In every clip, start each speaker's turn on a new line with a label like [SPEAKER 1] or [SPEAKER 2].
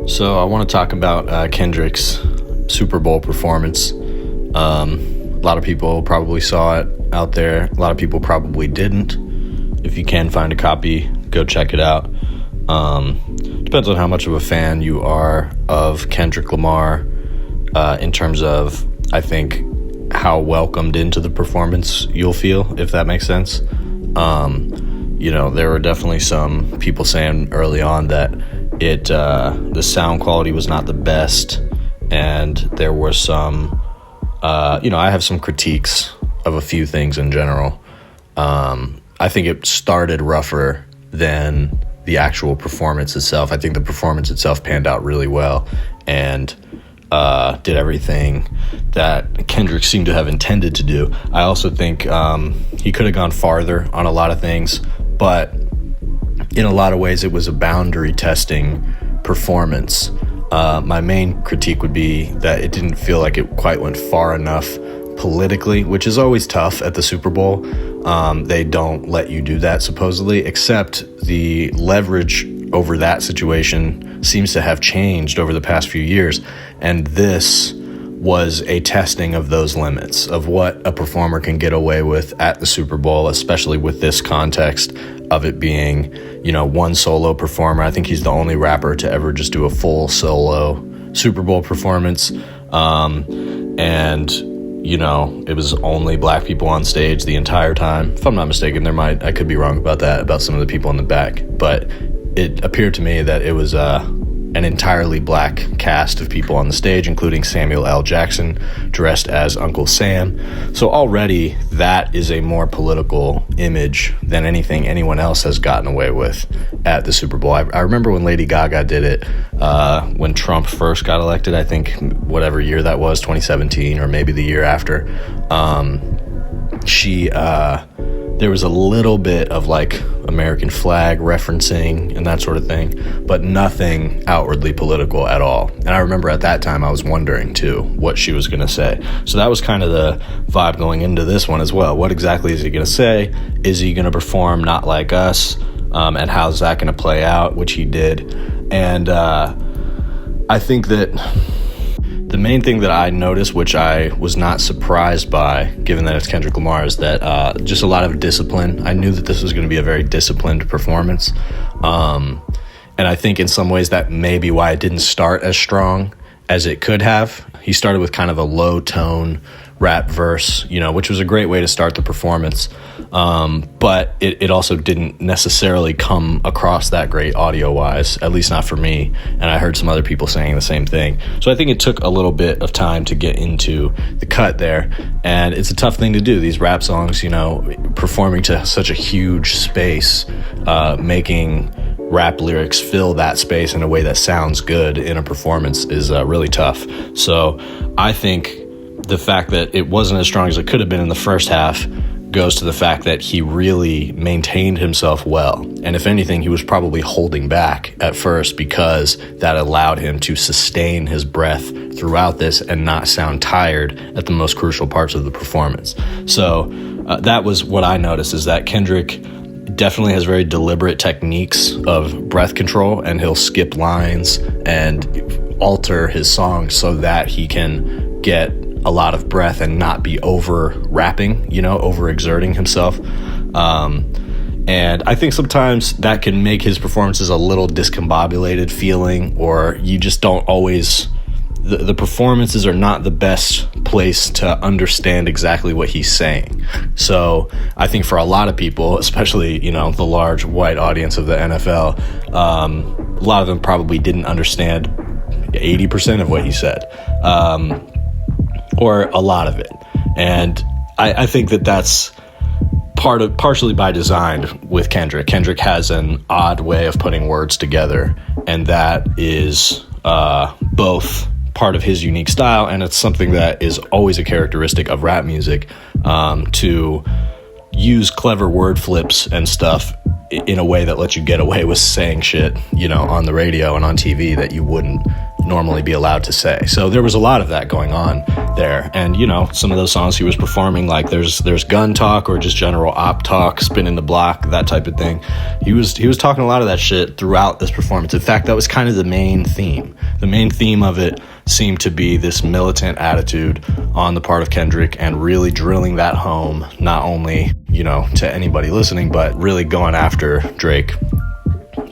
[SPEAKER 1] So I want to talk about Kendrick's Super Bowl performance. A lot of people probably saw it out there. A lot of people probably didn't. If you can find a copy, go check it out. Depends on how much of a fan you are of Kendrick Lamar in terms of, I think, how welcomed into the performance you'll feel, if that makes sense. There were definitely some people saying early on that the sound quality was not the best, and there were some, I have some critiques of a few things in general. I think it started rougher than the actual performance itself. I think the performance itself panned out really well and did everything that Kendrick seemed to have intended to do. I also think he could have gone farther on a lot of things, but in a lot of ways it was a boundary testing performance. My main critique would be that it didn't feel like it quite went far enough politically, which is always tough at the Super Bowl. They don't let you do that supposedly, except the leverage over that situation seems to have changed over the past few years, and this was a testing of those limits of what a performer can get away with at the Super Bowl, especially with this context of it being, one solo performer. I think he's the only rapper to ever just do a full solo Super Bowl performance. It was only black people on stage the entire time. If I'm not mistaken, I could be wrong about that, about some of the people in the back, but it appeared to me that it was an entirely black cast of people on the stage, including Samuel L. Jackson dressed as Uncle Sam. So already that is a more political image than anything anyone else has gotten away with at the Super Bowl. I remember when Lady Gaga did it when Trump first got elected, I think whatever year that was, 2017 or maybe the year after. There was a little bit of like American flag referencing and that sort of thing, but nothing outwardly political at all. And I remember at that time I was wondering too what she was going to say. So that was kind of the vibe going into this one as well. What exactly is he going to say? Is he going to perform Not Like Us? And how's that going to play out? Which he did. And I think that the main thing that I noticed, which I was not surprised by, given that it's Kendrick Lamar, is that just a lot of discipline. I knew that this was going to be a very disciplined performance. And I think in some ways that may be why it didn't start as strong as it could have. He started with kind of a low tone rap verse, which was a great way to start the performance. But it also didn't necessarily come across that great audio-wise, at least not for me. And I heard some other people saying the same thing. So I think it took a little bit of time to get into the cut there. And it's a tough thing to do. These rap songs, performing to such a huge space, making rap lyrics fill that space in a way that sounds good in a performance is really tough. So I think the fact that it wasn't as strong as it could have been in the first half goes to the fact that he really maintained himself well. And if anything, he was probably holding back at first because that allowed him to sustain his breath throughout this and not sound tired at the most crucial parts of the performance. So that was what I noticed, is that Kendrick definitely has very deliberate techniques of breath control, and he'll skip lines and alter his songs so that he can get a lot of breath and not be over rapping, over exerting himself. And I think sometimes that can make his performances a little discombobulated feeling, or you just don't always, the performances are not the best place to understand exactly what he's saying. So I think for a lot of people, especially, the large white audience of the NFL, a lot of them probably didn't understand 80% of what he said. Or a lot of it. And I think that that's partially by design with Kendrick. Kendrick has an odd way of putting words together, and that is both part of his unique style, and it's something that is always a characteristic of rap music, to use clever word flips and stuff in a way that lets you get away with saying shit, on the radio and on TV that you wouldn't normally be allowed to say. So there was a lot of that going on there. And, you know, some of those songs he was performing, like there's gun talk or just general op talk, spinning the block, that type of thing. He was talking a lot of that shit throughout this performance. In fact, that was kind of the main theme. The main theme of it seemed to be this militant attitude on the part of Kendrick, and really drilling that home, not only, you know, to anybody listening, but really going after Drake.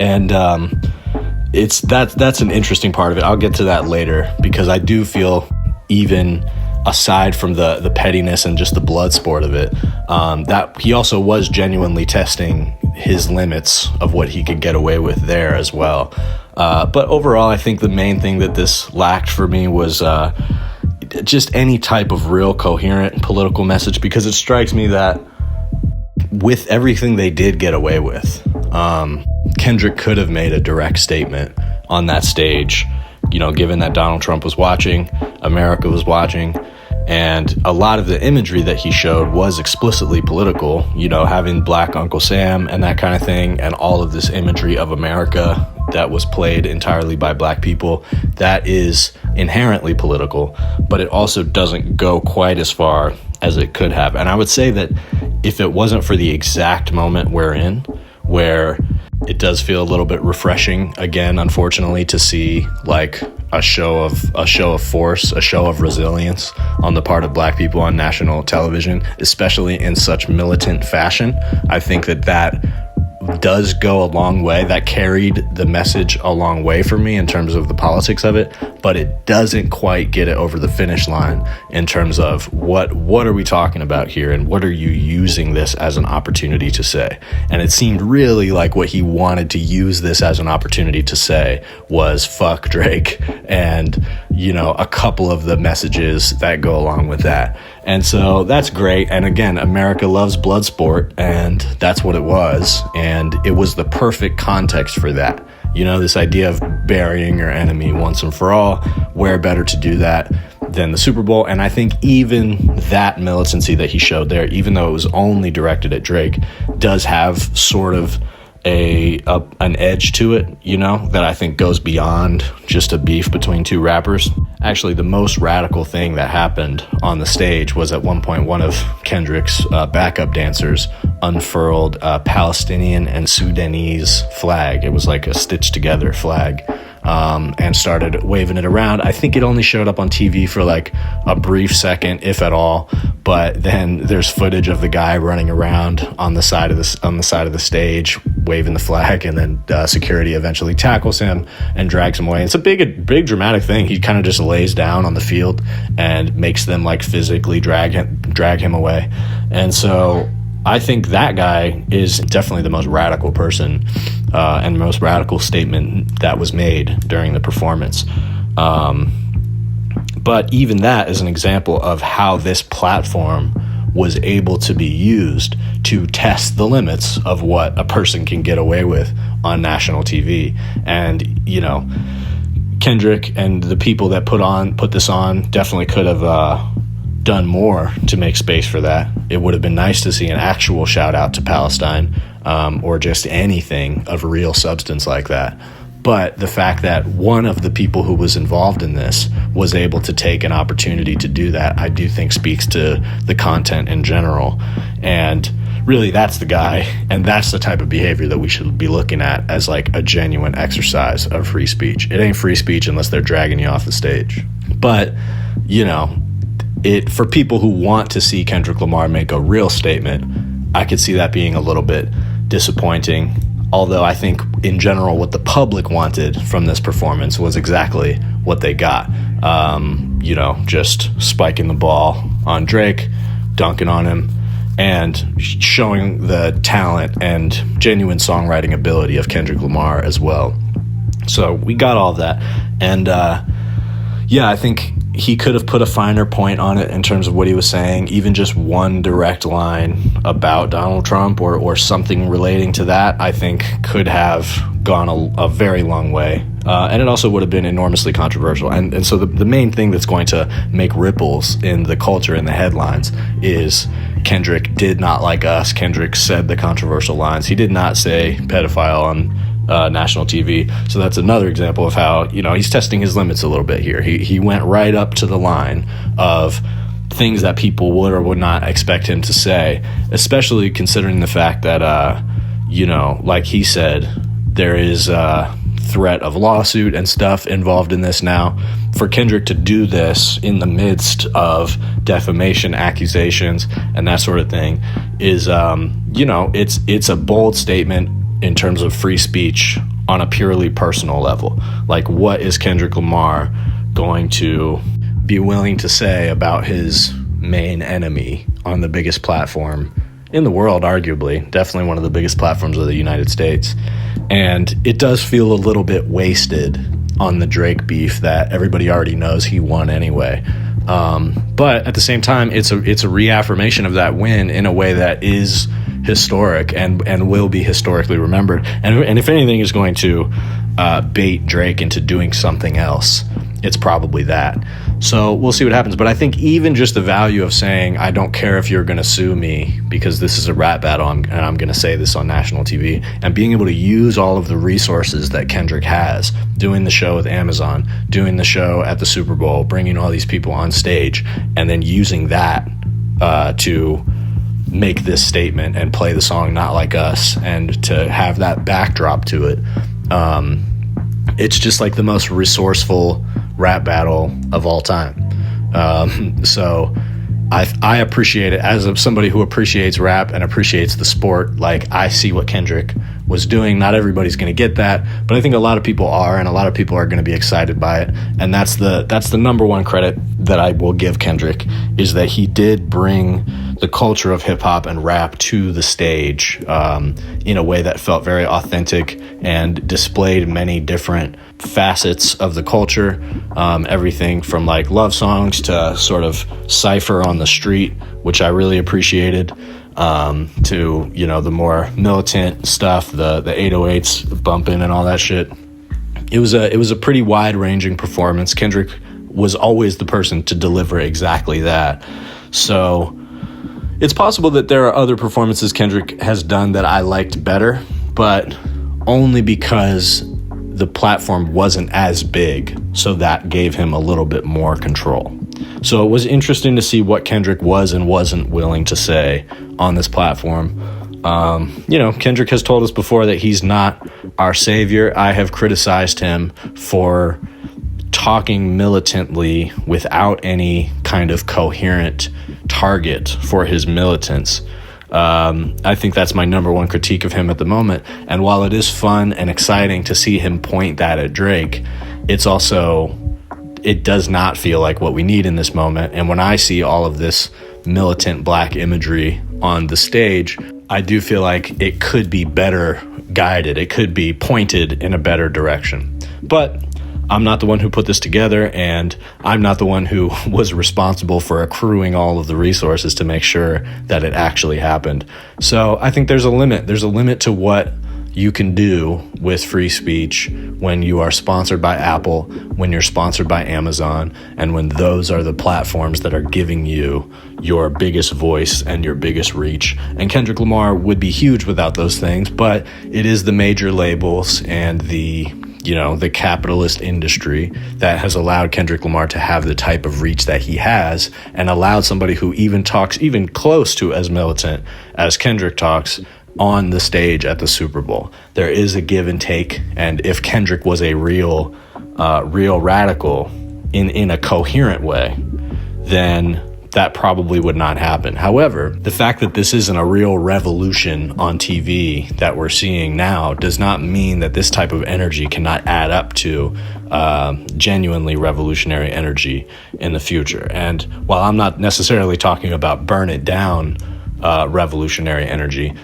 [SPEAKER 1] And that's an interesting part of it. I'll get to that later, because I do feel, even aside from the pettiness and just the blood sport of it, that he also was genuinely testing his limits of what he could get away with there as well. But overall, I think the main thing that this lacked for me was just any type of real coherent political message, because it strikes me that with everything they did get away with, Kendrick could have made a direct statement on that stage, you know, given that Donald Trump was watching, America was watching, and a lot of the imagery that he showed was explicitly political, you know, having Black Uncle Sam and that kind of thing, and all of this imagery of America that was played entirely by Black people, that is inherently political, but it also doesn't go quite as far as it could have. And I would say that if it wasn't for the exact moment we're in, where it does feel a little bit refreshing again, unfortunately, to see like a show of force, a show of resilience on the part of Black people on national television, especially in such militant fashion. I think that does go a long way. That carried the message a long way for me in terms of the politics of it, but it doesn't quite get it over the finish line in terms of what are we talking about here, and what are you using this as an opportunity to say. And it seemed really like what he wanted to use this as an opportunity to say was fuck Drake, and, you know, a couple of the messages that go along with that. And so that's great. And again, America loves blood sport, and that's what it was. And it was the perfect context for that. You know, this idea of burying your enemy once and for all, where better to do that than the Super Bowl? And I think even that militancy that he showed there, even though it was only directed at Drake, does have sort of an edge to it, you know, that I think goes beyond just a beef between two rappers. Actually, the most radical thing that happened on the stage was at one point one of Kendrick's backup dancers unfurled a Palestinian and Sudanese flag. It was like a stitched together flag, and started waving it around. I think it only showed up on TV for like a brief second, if at all. But then there's footage of the guy running around on the side of the stage waving the flag, and then security eventually tackles him and drags him away. It's a big dramatic thing. He kind of just lays down on the field and makes them like physically drag him away. And so I think that guy is definitely the most radical person and most radical statement that was made during the performance. But even that is an example of how this platform was able to be used to test the limits of what a person can get away with on national TV. And, you know, Kendrick and the people that put this on definitely could have done more to make space for that. It would have been nice to see an actual shout out to Palestine, or just anything of real substance like that. But the fact that one of the people who was involved in this was able to take an opportunity to do that, I do think speaks to the content in general. And really, that's the guy, and that's the type of behavior that we should be looking at as like a genuine exercise of free speech. It ain't free speech unless they're dragging you off the stage. But, you know, for people who want to see Kendrick Lamar make a real statement, I could see that being a little bit disappointing. Although I think in general what the public wanted from this performance was exactly what they got. You know, just spiking the ball on Drake, dunking on him, and showing the talent and genuine songwriting ability of Kendrick Lamar as well. So we got all of that. And yeah, I think he could have put a finer point on it in terms of what he was saying. Even just one direct line about Donald Trump or something relating to that, I think could have gone a very long way. And it also would have been enormously controversial. And so the main thing that's going to make ripples in the culture and the headlines is Kendrick did not like us. Kendrick said the controversial lines. He did not say pedophile on national TV. So that's another example of how, he's testing his limits a little bit here. He went right up to the line of things that people would or would not expect him to say, especially considering the fact that, like he said, there is threat of lawsuit and stuff involved in this now. For Kendrick to do this in the midst of defamation accusations and that sort of thing is, it's a bold statement in terms of free speech on a purely personal level. Like, what is Kendrick Lamar going to be willing to say about his main enemy on the biggest platform in the world, arguably, definitely one of the biggest platforms of the United States? And it does feel a little bit wasted on the Drake beef that everybody already knows he won anyway. But at the same time, it's a reaffirmation of that win in a way that is historic and will be historically remembered. And if anything is going to bait Drake into doing something else, it's probably that. So we'll see what happens. But I think even just the value of saying, I don't care if you're going to sue me because this is a rap battle and I'm going to say this on national TV, and being able to use all of the resources that Kendrick has, doing the show with Amazon, doing the show at the Super Bowl, bringing all these people on stage, and then using that to make this statement and play the song Not Like Us, and to have that backdrop to it. It's just like the most resourceful rap battle of all time. So I appreciate it as somebody who appreciates rap and appreciates the sport. Like, I see what Kendrick was doing. Not everybody's going to get that, but I think a lot of people are, and a lot of people are going to be excited by it. And that's the number one credit that I will give Kendrick, is that he did bring the culture of hip hop and rap to the stage in a way that felt very authentic and displayed many different facets of the culture, everything from like love songs to sort of cypher on the street, which I really appreciated, to the more militant stuff, the 808s bumping and all that shit. It was a pretty wide-ranging performance. Kendrick was always the person to deliver exactly that. So it's possible that there are other performances Kendrick has done that I liked better, but only because the platform wasn't as big, so that gave him a little bit more control. So it was interesting to see what Kendrick was and wasn't willing to say on this platform. Kendrick has told us before that he's not our savior. I have criticized him for talking militantly without any kind of coherent target for his militants. I think that's my number one critique of him at the moment. And while it is fun and exciting to see him point that at Drake, it does not feel like what we need in this moment. And when I see all of this militant black imagery on the stage, I do feel like it could be better guided. It could be pointed in a better direction. But I'm not the one who put this together, and I'm not the one who was responsible for accruing all of the resources to make sure that it actually happened. So I think there's a limit. There's a limit to what you can do with free speech when you are sponsored by Apple, when you're sponsored by Amazon, and when those are the platforms that are giving you your biggest voice and your biggest reach. And Kendrick Lamar would be huge without those things, but it is the major labels and the capitalist industry that has allowed Kendrick Lamar to have the type of reach that he has, and allowed somebody who even talks even close to as militant as Kendrick talks on the stage at the Super Bowl. There is a give and take, and if Kendrick was a real radical in a coherent way, then that probably would not happen. However, the fact that this isn't a real revolution on TV that we're seeing now does not mean that this type of energy cannot add up to genuinely revolutionary energy in the future. And while I'm not necessarily talking about burn it down revolutionary energy,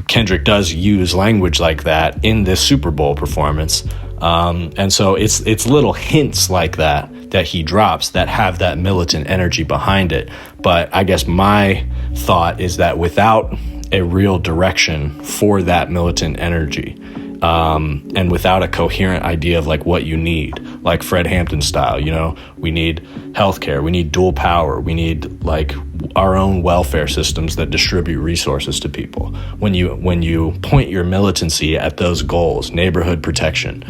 [SPEAKER 1] Kendrick does use language like that in this Super Bowl performance. And so it's little hints like that he drops that have that militant energy behind it. But I guess my thought is that without a real direction for that militant energy, and without a coherent idea of like what you need, like Fred Hampton style. You know, we need healthcare, we need dual power, we need like our own welfare systems that distribute resources to people. When you point your militancy at those goals, neighborhood protection,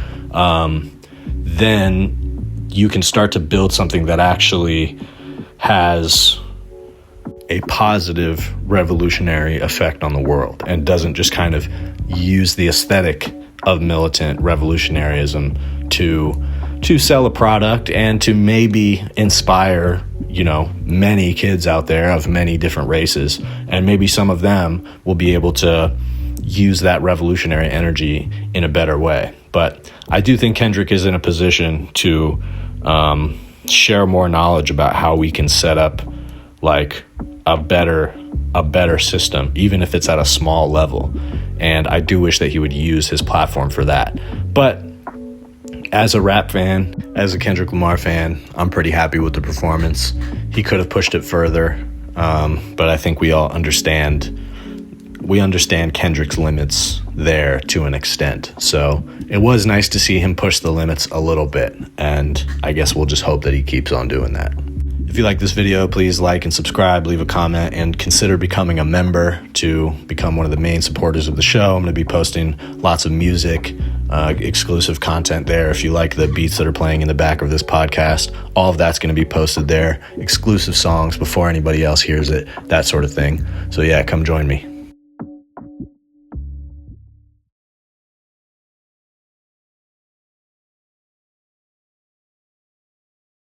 [SPEAKER 1] then you can start to build something that actually has a positive revolutionary effect on the world and doesn't just kind of use the aesthetic of militant revolutionaryism to sell a product and to maybe inspire, you know, many kids out there of many different races, and maybe some of them will be able to use that revolutionary energy in a better way. But I do think Kendrick is in a position to share more knowledge about how we can set up like a better system, even if it's at a small level. And I do wish that he would use his platform for that. But as a rap fan, as a Kendrick Lamar fan, I'm pretty happy with the performance. He could have pushed it further, but I think we all understand Kendrick's limits there to an extent. So it was nice to see him push the limits a little bit, and I guess we'll just hope that he keeps on doing that. If you like this video, please like and subscribe, leave a comment, and consider becoming a member to become one of the main supporters of the show. I'm going to be posting lots of music, exclusive content there. If you like the beats that are playing in the back of this podcast, all of that's going to be posted there. Exclusive songs before anybody else hears it, that sort of thing. So yeah, come join me.